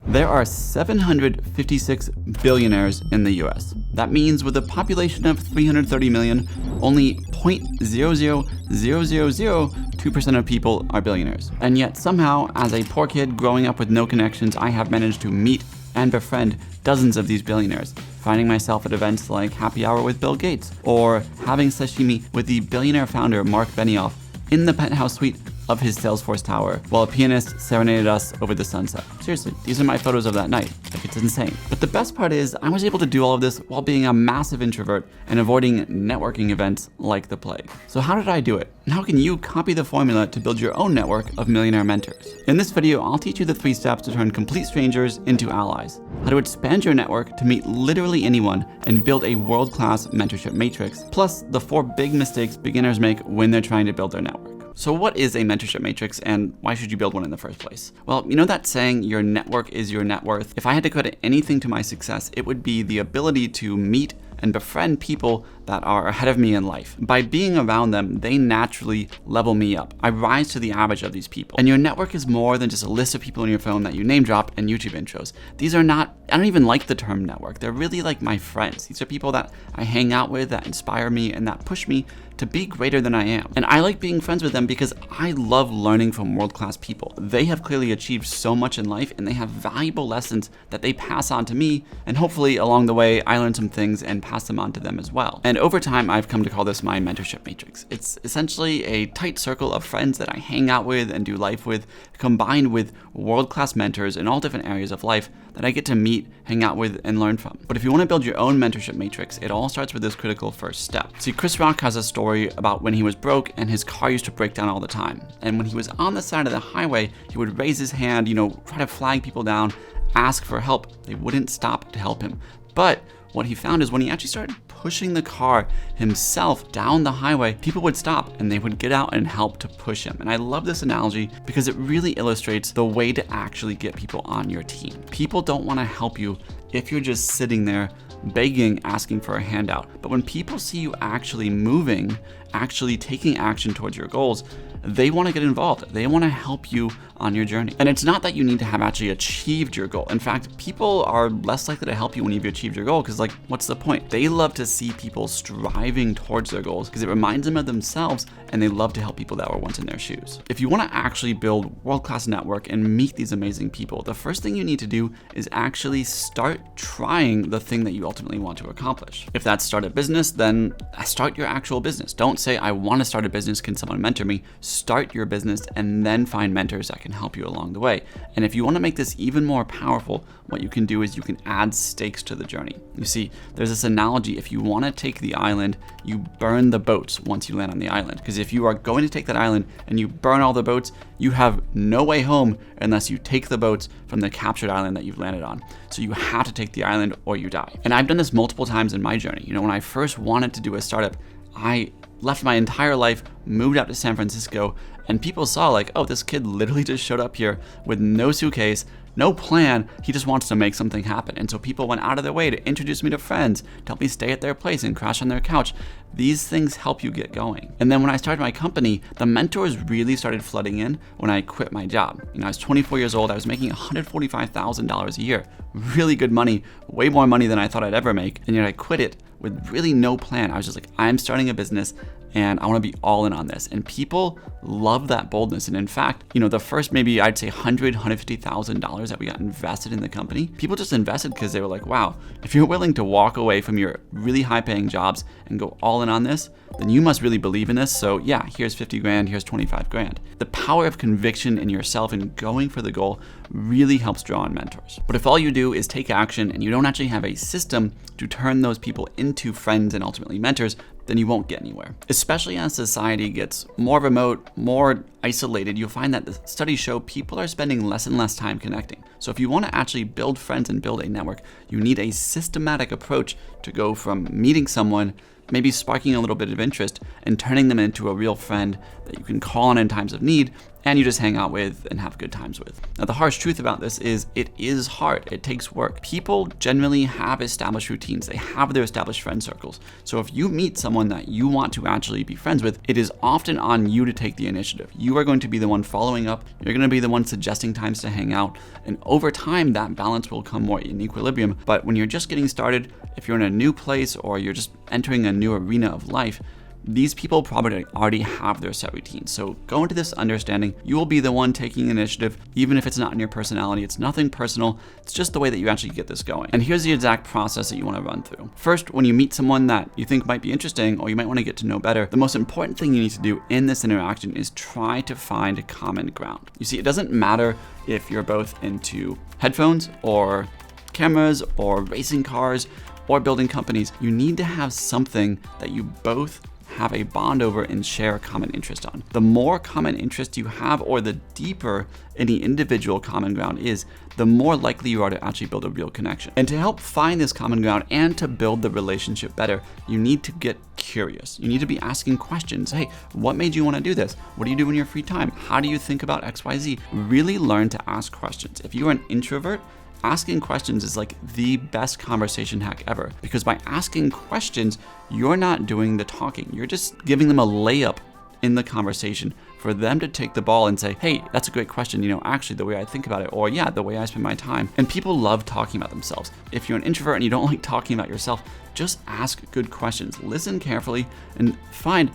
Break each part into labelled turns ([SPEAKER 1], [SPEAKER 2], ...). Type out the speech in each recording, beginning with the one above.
[SPEAKER 1] There are 756 billionaires in the US. That means with a population of 330 million, only 0.00002% of people are billionaires. And yet somehow, as a poor kid growing up with no connections, I have managed to meet and befriend dozens of these billionaires, finding myself at events like Happy Hour with Bill Gates, or having sashimi with the billionaire founder Mark Benioff in the penthouse suite of his Salesforce tower, while a pianist serenaded us over the sunset. Seriously, these are my photos of that night. Like, it's insane. But the best part is, I was able to do all of this while being a massive introvert and avoiding networking events like the plague. So how did I do it? And how can you copy the formula to build your own network of millionaire mentors? In this video, I'll teach you the 3 steps to turn complete strangers into allies, how to expand your network to meet literally anyone and build a world-class mentorship matrix, plus the 4 big mistakes beginners make when they're trying to build their network. So what is a mentorship matrix, and why should you build one in the first place? Well, you know that saying, your network is your net worth? If I had to credit anything to my success, it would be the ability to meet and befriend people that are ahead of me in life. By being around them, they naturally level me up. I rise to the average of these people. And your network is more than just a list of people in your phone that you name drop in YouTube intros. These are not, I don't even like the term network. They're really like my friends. These are people that I hang out with, that inspire me, and that push me to be greater than I am. And I like being friends with them because I love learning from world-class people. They have clearly achieved so much in life, and they have valuable lessons that they pass on to me, and hopefully along the way, I learn some things and pass them on to them as well. And over time, I've come to call this my mentorship matrix. It's essentially a tight circle of friends that I hang out with and do life with, combined with world-class mentors in all different areas of life that I get to meet, hang out with, and learn from. But if you want to build your own mentorship matrix, it all starts with this critical first step. See, Chris Rock has a story about when he was broke and his car used to break down all the time. And when he was on the side of the highway, he would raise his hand, try to flag people down, ask for help. They wouldn't stop to help him. But what he found is when he actually started pushing the car himself down the highway, people would stop and they would get out and help to push him. And I love this analogy because it really illustrates the way to actually get people on your team. People don't want to help you if you're just sitting there begging, asking for a handout. But when people see you actually moving, actually taking action towards your goals, they want to get involved. They want to help you on your journey. And it's not that you need to have actually achieved your goal. In fact, people are less likely to help you when you've achieved your goal because, what's the point? They love to see people striving towards their goals because it reminds them of themselves, and they love to help people that were once in their shoes. If you want to actually build world-class network and meet these amazing people, the first thing you need to do is actually start trying the thing that you ultimately want to accomplish. If that's start a business, then start your actual business. Don't say, I want to start a business, can someone mentor me? Start your business and then find mentors that can help you along the way. And if you want to make this even more powerful, what you can do is you can add stakes to the journey. You see, there's this analogy, if you want to take the island, you burn the boats once you land on the island. Because if you are going to take that island and you burn all the boats, you have no way home unless you take the boats from the captured island that you've landed on. So you have to take the island or you die. And I've done this multiple times in my journey. When I first wanted to do a startup, I left my entire life, moved out to San Francisco, and people saw oh, this kid literally just showed up here with no suitcase, no plan, he just wants to make something happen. And so people went out of their way to introduce me to friends, to help me stay at their place and crash on their couch. These things help you get going. And then when I started my company, the mentors really started flooding in when I quit my job. I was 24 years old, I was making $145,000 a year. Really good money, way more money than I thought I'd ever make. And yet I quit it with really no plan. I was just I'm starting a business and I want to be all in on this. And people love that boldness. And in fact, the first maybe I'd say $150,000 that we got invested in the company, people just invested because they were like, wow, if you're willing to walk away from your really high paying jobs and go all in on this, then you must really believe in this. So yeah, here's 50 grand, here's 25 grand. The power of conviction in yourself and going for the goal really helps draw on mentors. But if all you do is take action and you don't actually have a system to turn those people into friends and ultimately mentors, then you won't get anywhere. Especially as society gets more remote, more isolated, you'll find that the studies show people are spending less and less time connecting. So if you want to actually build friends and build a network, you need a systematic approach to go from meeting someone maybe sparking a little bit of interest and turning them into a real friend that you can call on in times of need and you just hang out with and have good times with. Now, the harsh truth about this is it is hard. It takes work. People generally have established routines. They have their established friend circles. So if you meet someone that you want to actually be friends with, it is often on you to take the initiative. You are going to be the one following up. You're going to be the one suggesting times to hang out. And over time, that balance will come more in equilibrium. But when you're just getting started, if you're in a new place or you're just entering a new arena of life, these people probably already have their set routines. So go into this understanding you will be the one taking initiative, even if it's not in your personality. It's nothing personal. It's just the way that you actually get this going. And here's the exact process that you want to run through. First, when you meet someone that you think might be interesting or you might want to get to know better, the most important thing you need to do in this interaction is try to find common ground. You see, it doesn't matter if you're both into headphones or cameras or racing cars or building companies. You need to have something that you both have a bond over and share a common interest on. The more common interest you have, or the deeper any individual common ground is, the more likely you are to actually build a real connection. And to help find this common ground and to build the relationship better, you need to get curious. You need to be asking questions. Hey, what made you want to do this? What do you do in your free time? How do you think about XYZ? Really learn to ask questions. If you're an introvert, asking questions is like the best conversation hack ever, because by asking questions, you're not doing the talking. You're just giving them a layup in the conversation for them to take the ball and say, hey, that's a great question. Actually, the way I think about it, or yeah, the way I spend my time. And people love talking about themselves. If you're an introvert and you don't like talking about yourself, just ask good questions. Listen carefully and find,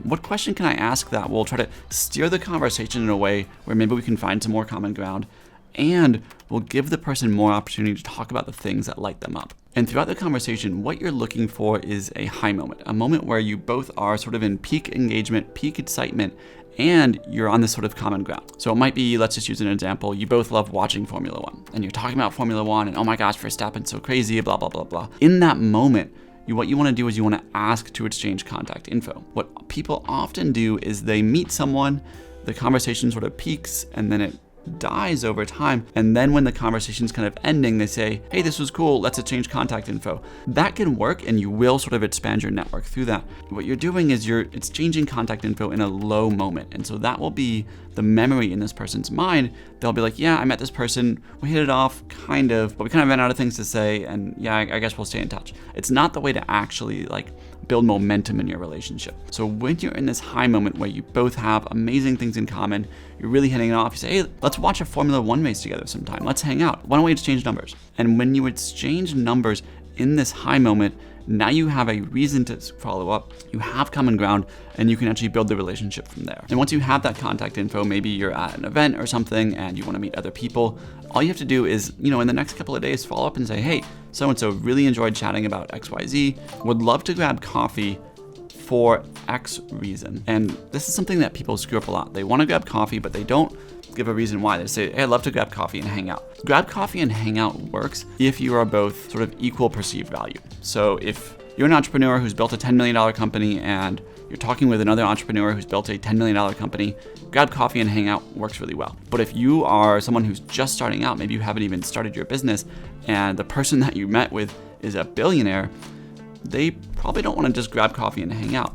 [SPEAKER 1] what question can I ask that will try to steer the conversation in a way where maybe we can find some more common ground, and will give the person more opportunity to talk about the things that light them up. And throughout the conversation, what you're looking for is a high moment, a moment where you both are sort of in peak engagement, peak excitement, and you're on this sort of common ground. So it might be, let's just use an example, you both love watching Formula One, and you're talking about Formula One, and oh my gosh, Verstappen's so crazy, blah, blah, blah, blah. In that moment, what you want to do is you want to ask to exchange contact info. What people often do is they meet someone, the conversation sort of peaks, and then it dies over time. And then when the conversation's kind of ending, they say, hey, this was cool, let's exchange contact info. That can work, and you will sort of expand your network through that. What you're doing is you're exchanging contact info in a low moment. And so that will be the memory in this person's mind. They'll be like, yeah, I met this person, we hit it off, kind of, but we kind of ran out of things to say, and yeah, I guess we'll stay in touch. It's not the way to actually build momentum in your relationship. So when you're in this high moment where you both have amazing things in common, you're really hitting it off, you say, hey, let's watch a Formula One race together sometime. Let's hang out. Why don't we exchange numbers? And when you exchange numbers in this high moment, now you have a reason to follow up, you have common ground, and you can actually build the relationship from there. And once you have that contact info, maybe you're at an event or something and you want to meet other people, all you have to do is, in the next couple of days, follow up and say, hey, so-and-so really enjoyed chatting about XYZ, would love to grab coffee for X reason. And this is something that people screw up a lot. They want to grab coffee, but they don't give a reason why. They say, hey, I'd love to grab coffee and hang out. Grab coffee and hang out works if you are both sort of equal perceived value. So if you're an entrepreneur who's built a $10 million company and you're talking with another entrepreneur who's built a $10 million company, grab coffee and hang out works really well. But if you are someone who's just starting out, maybe you haven't even started your business, and the person that you met with is a billionaire, they probably don't want to just grab coffee and hang out.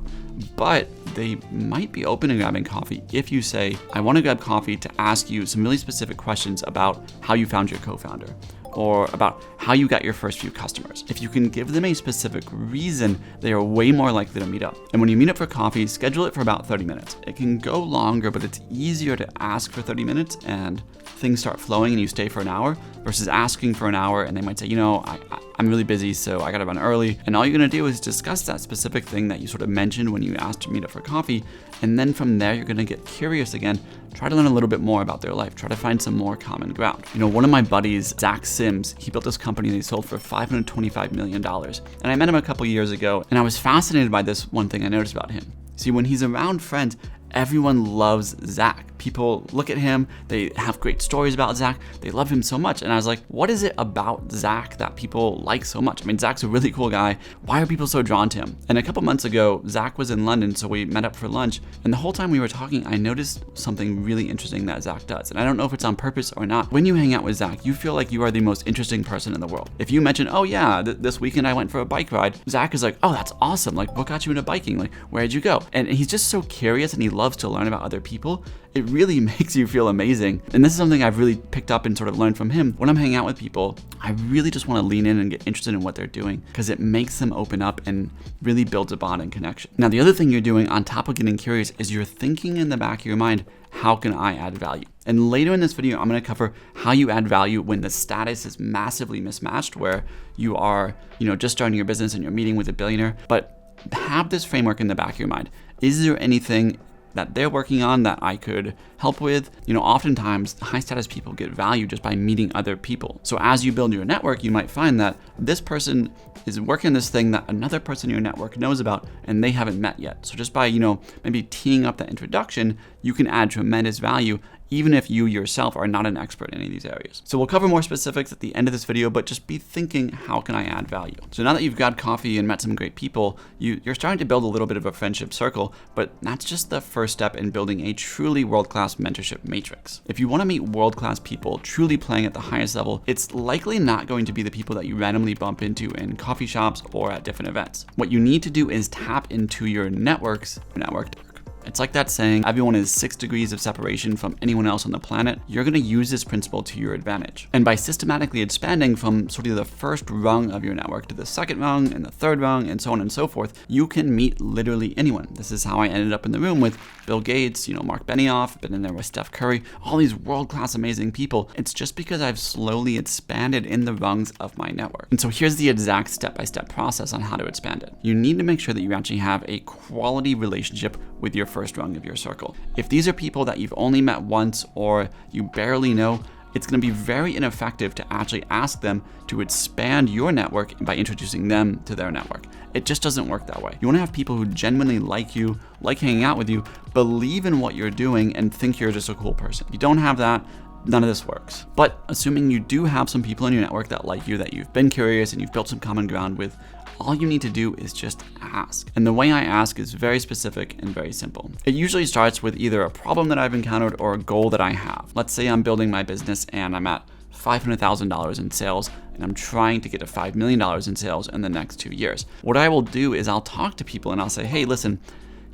[SPEAKER 1] But they might be open to grabbing coffee if you say, I want to grab coffee to ask you some really specific questions about how you found your co-founder, or about how you got your first few customers. If you can give them a specific reason, they are way more likely to meet up. And when you meet up for coffee, schedule it for about 30 minutes. It can go longer, but it's easier to ask for 30 minutes and things start flowing and you stay for an hour versus asking for an hour and they might say, I'm really busy, so I gotta run early. And all you're gonna do is discuss that specific thing that you sort of mentioned when you asked to meet up for coffee. And then from there, you're gonna get curious again, try to learn a little bit more about their life, try to find some more common ground. One of my buddies, Zach Sims, he built this company that he sold for $525 million. And I met him a couple years ago, and I was fascinated by this one thing I noticed about him. See, when he's around friends, everyone loves Zach. People look at him, they have great stories about Zach, they love him so much. And I was like, what is it about Zach that people like so much? I mean, Zach's a really cool guy. Why are people so drawn to him? And a couple months ago, Zach was in London, so we met up for lunch. And the whole time we were talking, I noticed something really interesting that Zach does. And I don't know if it's on purpose or not. When you hang out with Zach, you feel like you are the most interesting person in the world. If you mention, oh yeah, this weekend I went for a bike ride, Zach is like, oh, that's awesome. Like, what got you into biking? Like, where'd you go? And he's just so curious and he loves to learn about other people. It really makes you feel amazing. And this is something I've really picked up and sort of learned from him. When I'm hanging out with people, I really just want to lean in and get interested in what they're doing because it makes them open up and really builds a bond and connection. Now, the other thing you're doing on top of getting curious is you're thinking in the back of your mind, how can I add value? And later in this video, I'm going to cover how you add value when the status is massively mismatched, where you are, just starting your business and you're meeting with a billionaire. But have this framework in the back of your mind. Is there anything that they're working on that I could help with? Oftentimes high status people get value just by meeting other people. So as you build your network, you might find that this person is working this thing that another person in your network knows about and they haven't met yet. So just by, maybe teeing up that introduction, you can add tremendous value even if you yourself are not an expert in any of these areas. So we'll cover more specifics at the end of this video, but just be thinking, how can I add value? So now that you've got coffee and met some great people, you're starting to build a little bit of a friendship circle, but that's just the first step in building a truly world-class mentorship matrix. If you want to meet world-class people truly playing at the highest level, it's likely not going to be the people that you randomly bump into in coffee shops or at different events. What you need to do is tap into your network. It's like that saying, everyone is 6 degrees of separation from anyone else on the planet. You're going to use this principle to your advantage. And by systematically expanding from sort of the first rung of your network to the second rung and the third rung and so on and so forth, you can meet literally anyone. This is how I ended up in the room with Bill Gates, Mark Benioff, been in there with Steph Curry, all these world-class amazing people. It's just because I've slowly expanded in the rungs of my network. And so here's the exact step-by-step process on how to expand it. You need to make sure that you actually have a quality relationship with your first rung of your circle. If these are people that you've only met once or you barely know, it's going to be very ineffective to actually ask them to expand your network by introducing them to their network. It just doesn't work that way. You want to have people who genuinely like you, like hanging out with you, believe in what you're doing, and think you're just a cool person. If you don't have that, none of this works. But assuming you do have some people in your network that like you, that you've been curious and you've built some common ground with, all you need to do is just ask. And the way I ask is very specific and very simple. It usually starts with either a problem that I've encountered or a goal that I have. Let's say I'm building my business and I'm at $500,000 in sales and I'm trying to get to $5 million in sales in the next 2 years. What I will do is I'll talk to people and I'll say, hey, listen,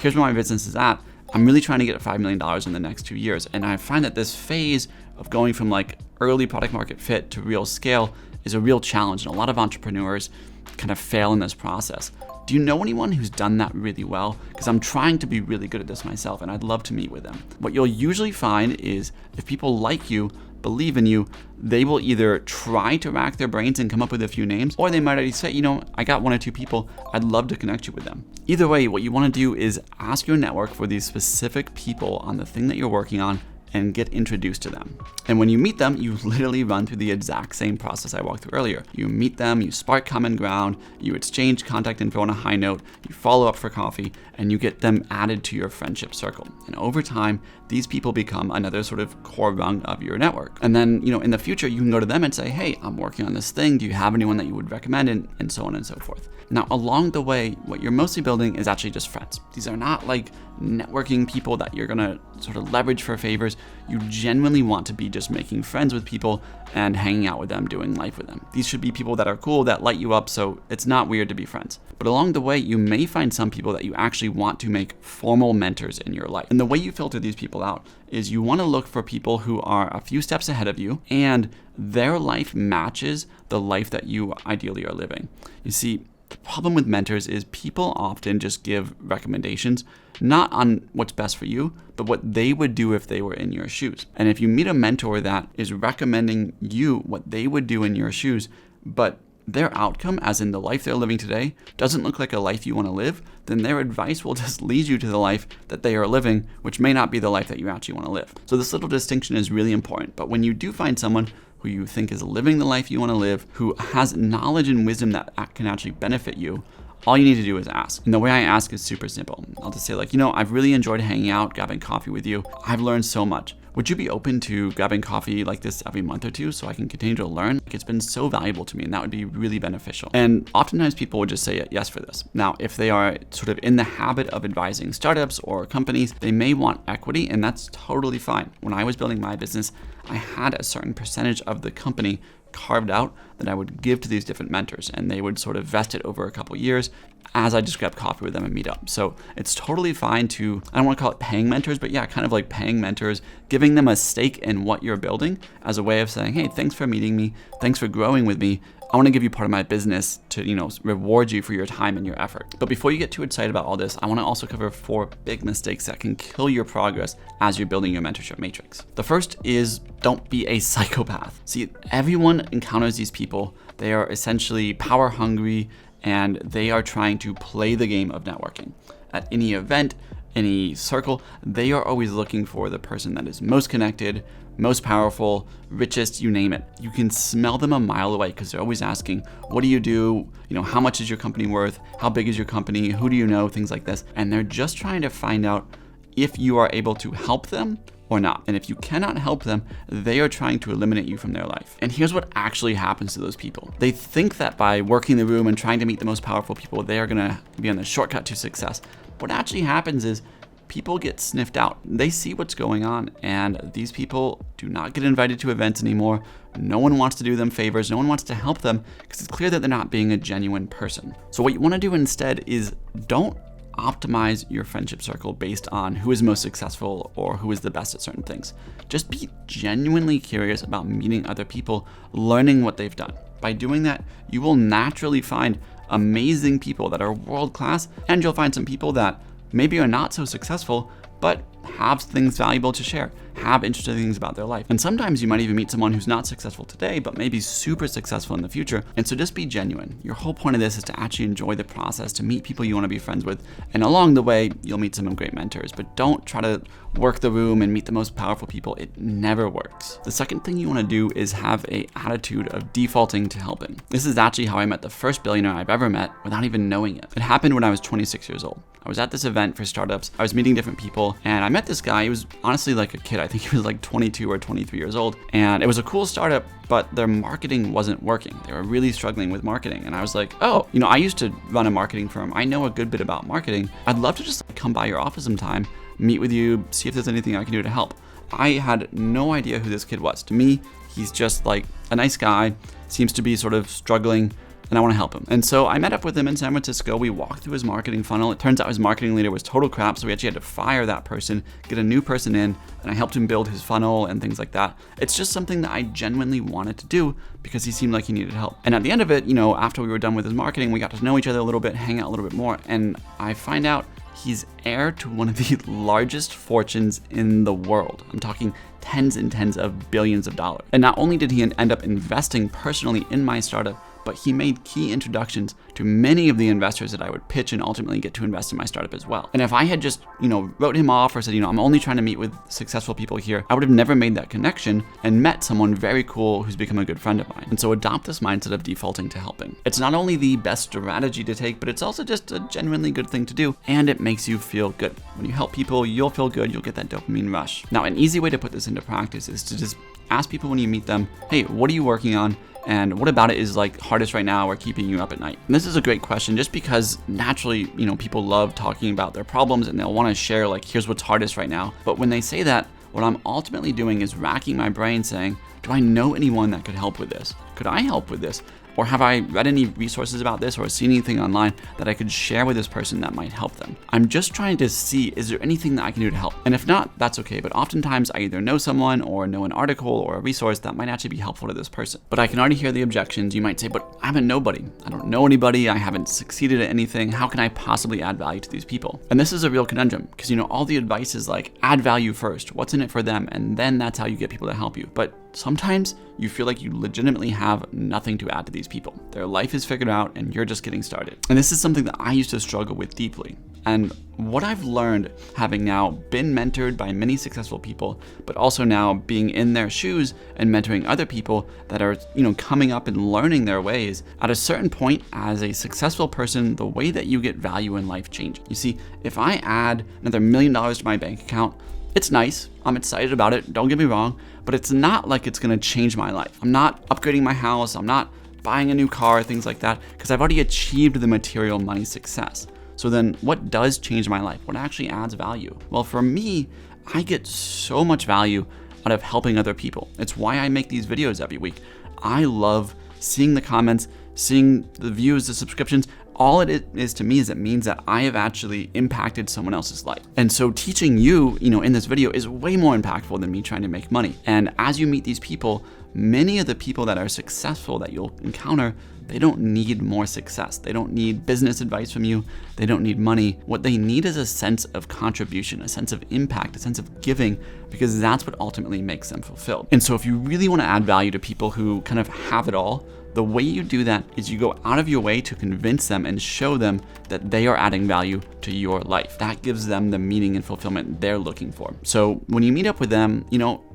[SPEAKER 1] here's where my business is at. I'm really trying to get to $5 million in the next 2 years. And I find that this phase of going from like early product market fit to real scale is a real challenge. And a lot of entrepreneurs kind of fail in this process. Do you know anyone who's done that really well? Because I'm trying to be really good at this myself and I'd love to meet with them. What you'll usually find is if people like you, believe in you, they will either try to rack their brains and come up with a few names, or they might already say, I got 1 or 2 people, I'd love to connect you with them. Either way, what you want to do is ask your network for these specific people on the thing that you're working on and get introduced to them. And when you meet them, you literally run through the exact same process I walked through earlier. You meet them, you spark common ground, you exchange contact info on a high note, you follow up for coffee, and you get them added to your friendship circle. And over time, these people become another sort of core rung of your network. And then, in the future, you can go to them and say, hey, I'm working on this thing. Do you have anyone that you would recommend? And so on and so forth. Now, along the way, what you're mostly building is actually just friends. These are not like networking people that you're gonna sort of leverage for favors. You genuinely want to be just making friends with people and hanging out with them, doing life with them. These should be people that are cool, that light you up, so it's not weird to be friends. But along the way, you may find some people that you actually want to make formal mentors in your life. And the way you filter these people out is you want to look for people who are a few steps ahead of you and their life matches the life that you ideally are living. You see, the problem with mentors is people often just give recommendations, not on what's best for you, but what they would do if they were in your shoes. And if you meet a mentor that is recommending you what they would do in your shoes, but their outcome, as in the life they're living today, doesn't look like a life you want to live, then their advice will just lead you to the life that they are living, which may not be the life that you actually want to live. So this little distinction is really important. But when you do find someone who you think is living the life you want to live, who has knowledge and wisdom that can actually benefit you, all you need to do is ask. And the way I ask is super simple. I'll just say like, I've really enjoyed hanging out, grabbing coffee with you. I've learned so much. Would you be open to grabbing coffee like this every month or two so I can continue to learn? It's been so valuable to me, and that would be really beneficial. And oftentimes people would just say yes for this. Now, if they are sort of in the habit of advising startups or companies, they may want equity, and that's totally fine. When I was building my business, I had a certain percentage of the company carved out that I would give to these different mentors, and they would sort of vest it over a couple years as I just grab coffee with them and meet up. So it's totally fine to, I don't want to call it paying mentors, but yeah, kind of like paying mentors, giving them a stake in what you're building as a way of saying, hey, thanks for meeting me. Thanks for growing with me. I want to give you part of my business to, reward you for your time and your effort. But before you get too excited about all this, I want to also cover 4 big mistakes that can kill your progress as you're building your mentorship matrix. The first is don't be a psychopath. See, everyone encounters these people. They are essentially power hungry, and they are trying to play the game of networking. At any event, any circle, they are always looking for the person that is most connected, most powerful, richest, you name it. You can smell them a mile away because they're always asking, what do you do? How much is your company worth? How big is your company? Who do you know? Things like this. And they're just trying to find out if you are able to help them or not. And if you cannot help them, they are trying to eliminate you from their life. And here's what actually happens to those people. They think that by working the room and trying to meet the most powerful people, they are gonna be on the shortcut to success. What actually happens is people get sniffed out. They see what's going on, and these people do not get invited to events anymore. No one wants to do them favors. No one wants to help them because it's clear that they're not being a genuine person. So what you wanna do instead is don't optimize your friendship circle based on who is most successful or who is the best at certain things. Just be genuinely curious about meeting other people, learning what they've done. By doing that, you will naturally find amazing people that are world-class, and you'll find some people that maybe are not so successful, but have things valuable to share, have interesting things about their life. And sometimes you might even meet someone who's not successful today, but maybe super successful in the future. And so just be genuine. Your whole point of this is to actually enjoy the process, to meet people you want to be friends with. And along the way, you'll meet some great mentors, but don't try to work the room and meet the most powerful people. It never works. The second thing you want to do is have an attitude of defaulting to helping. This is actually how I met the first billionaire I've ever met without even knowing it. It happened when I was 26 years old. I was at this event for startups. I was meeting different people, and I met this guy. He was honestly like a kid. I think he was like 22 or 23 years old. And it was a cool startup, but their marketing wasn't working. They were really struggling with marketing. And I was like, oh, I used to run a marketing firm. I know a good bit about marketing. I'd love to just come by your office sometime, meet with you, see if there's anything I can do to help. I had no idea who this kid was. To me, he's just like a nice guy, seems to be sort of struggling, and I want to help him. And so I met up with him in San Francisco. We walked through his marketing funnel. It turns out his marketing leader was total crap, so we actually had to fire that person, get a new person in, and I helped him build his funnel and things like that. It's just something that I genuinely wanted to do because he seemed like he needed help. And at the end of it, after we were done with his marketing, we got to know each other a little bit, hang out a little bit more, and I find out he's heir to one of the largest fortunes in the world. I'm talking tens and tens of billions of dollars. And not only did he end up investing personally in my startup, but he made key introductions to many of the investors that I would pitch and ultimately get to invest in my startup as well. And if I had just, wrote him off or said, I'm only trying to meet with successful people here, I would have never made that connection and met someone very cool who's become a good friend of mine. And so adopt this mindset of defaulting to helping. It's not only the best strategy to take, but it's also just a genuinely good thing to do, and it makes you feel good. When you help people, you'll feel good, you'll get that dopamine rush. Now, an easy way to put this into practice is to just ask people when you meet them, hey, what are you working on? And what about it is like hardest right now or keeping you up at night? And this is a great question just because naturally, people love talking about their problems and they'll want to share like, here's what's hardest right now. But when they say that, what I'm ultimately doing is racking my brain saying, do I know anyone that could help with this? Could I help with this? Or have I read any resources about this or seen anything online that I could share with this person that might help them? I'm just trying to see, is there anything that I can do to help? And if not, that's okay. But oftentimes I either know someone or know an article or a resource that might actually be helpful to this person. But I can already hear the objections. You might say, but I'm a nobody. I don't know anybody. I haven't succeeded at anything. How can I possibly add value to these people? And this is a real conundrum because, all the advice is like, add value first. What's in it for them? And then that's how you get people to help you. But sometimes you feel like you legitimately have nothing to add to these people. Their life is figured out and you're just getting started. And this is something that I used to struggle with deeply. And what I've learned, having now been mentored by many successful people, but also now being in their shoes and mentoring other people that are, coming up and learning their ways, at a certain point as a successful person, the way that you get value in life changes. You see, if I add another $1 million to my bank account, it's nice. I'm excited about it. Don't get me wrong, but it's not like it's going to change my life. I'm not upgrading my house. I'm not buying a new car, things like that, because I've already achieved the material money success. So then what does change my life? What actually adds value? Well, for me, I get so much value out of helping other people. It's why I make these videos every week. I love seeing the comments, seeing the views, the subscriptions. All it is to me is it means that I have actually impacted someone else's life. And so teaching you, in this video is way more impactful than me trying to make money. And as you meet these people, many of the people that are successful that you'll encounter, they don't need more success. They don't need business advice from you. They don't need money. What they need is a sense of contribution, a sense of impact, a sense of giving, because that's what ultimately makes them fulfilled. And so if you really want to add value to people who kind of have it all, the way you do that is you go out of your way to convince them and show them that they are adding value to your life. That gives them the meaning and fulfillment they're looking for. So when you meet up with them,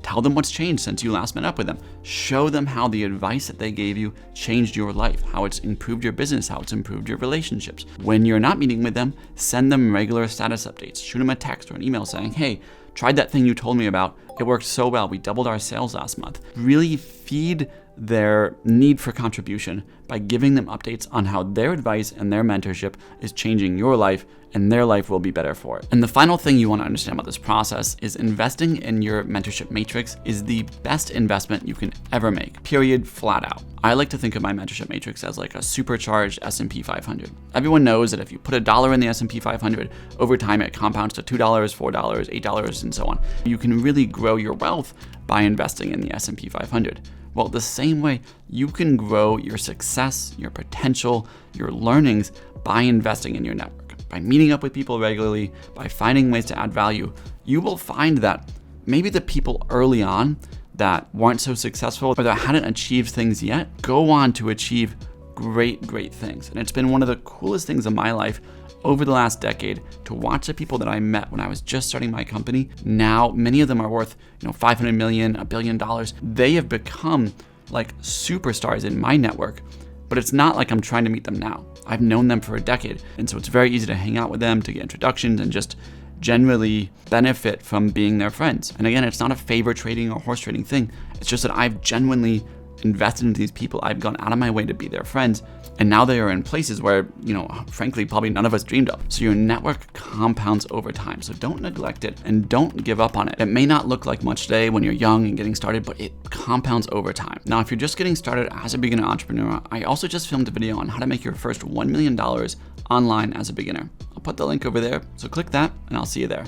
[SPEAKER 1] tell them what's changed since you last met up with them. Show them how the advice that they gave you changed your life, how it's improved your business, how it's improved your relationships. When you're not meeting with them, send them regular status updates. Shoot them a text or an email saying, hey, tried that thing you told me about. It worked so well. We doubled our sales last month. Really feed their need for contribution by giving them updates on how their advice and their mentorship is changing your life, and their life will be better for it. And the final thing you want to understand about this process is investing in your mentorship matrix is the best investment you can ever make, period, flat out. I like to think of my mentorship matrix as like a supercharged S&P 500. Everyone knows that if you put $1 in the S&P 500, over time it compounds to $2, $4, $8, and so on. You can really grow your wealth by investing in the S&P 500. Well, the same way, you can grow your success, your potential, your learnings by investing in your network, by meeting up with people regularly, by finding ways to add value. You will find that maybe the people early on that weren't so successful or that hadn't achieved things yet go on to achieve great things. And it's been one of the coolest things in my life over the last decade to watch the people that I met when I was just starting my company. Now, many of them are worth, $500 million, $1 billion. They have become like superstars in my network, but it's not like I'm trying to meet them now. I've known them for a decade. And so it's very easy to hang out with them, to get introductions, and just generally benefit from being their friends. And again, it's not a favor trading or horse trading thing. It's just that I've genuinely invested in these people. I've gone out of my way to be their friends. And now they are in places where, frankly, probably none of us dreamed of. So your network compounds over time. So don't neglect it and don't give up on it. It may not look like much today when you're young and getting started, but it compounds over time. Now, if you're just getting started as a beginner entrepreneur, I also just filmed a video on how to make your first $1 million online as a beginner. I'll put the link over there. So click that and I'll see you there.